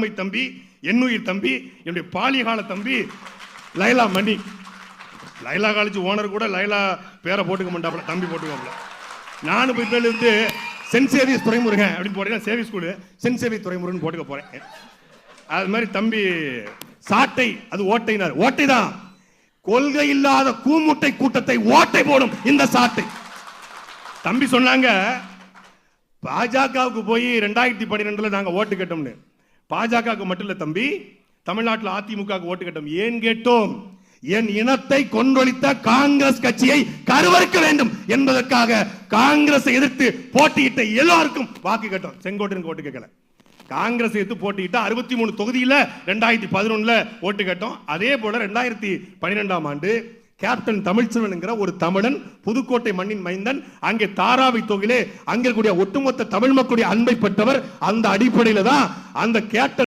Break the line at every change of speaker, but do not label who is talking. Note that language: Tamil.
அருமை தம்பி, என்னுயிர் தம்பி, என்னுடைய பாலிகால தம்பி லைலா மணி. லைலா காலேஜ் ஓனர் கூட லைலா பேரை போட்டுக்க மாட்டாப்ல, தம்பி போட்டுக்கோப்ல. நானும் போய் இருந்து சென்ட் சேவியஸ் துறைமுருகன் அப்படின்னு போட்டேன். சேவி ஸ்கூலு சென்ட் சேவியஸ் துறைமுருகன் போட்டுக்க போறேன். அது மாதிரி தம்பி சாட்டை, அது ஓட்டைனார். ஓட்டை தான். கொள்கை இல்லாத கூமுட்டை கூட்டத்தை ஓட்டை போடும் இந்த சாட்டை. தம்பி சொன்னாங்க, பாஜகவுக்கு போய் 2012 நாங்க ஓட்டு கேட்டோம்னு. பாஜகவுக்கு மட்டும் இல்ல தம்பி, தமிழ்நாட்டில் அதிமுக ஓட்டு கேட்டோம். ஏன் கேட்டோம்? என் இனத்தை கொன்றொழித்த காங்கிரஸ் கட்சியை கருவறுக்க வேண்டும் என்பதற்காக காங்கிரஸை எதிர்த்து போட்டியிட்ட எல்லாருக்கும் வாக்கு கேட்டோம். செங்கோட்டையனுக்கு ஓட்டு கேட்கல. காங்கிரஸ் எதிர்த்து போட்டியிட்ட 63 தொகுதியில் 2011 ஓட்டு கேட்டோம். அதே போல 2012 ஆண்டு கேப்டன் தமிழ்ச்செல்வன் என்கிற ஒரு தமிழன், புதுக்கோட்டை மண்ணின் மைந்தன், அங்கே தாராவி தொகுதியிலே அங்கே கூடிய ஒட்டுமொத்த தமிழ் மக்களுடைய அன்பை பெற்றவர். அந்த அடிப்படையில் தான் அந்த கேப்டன்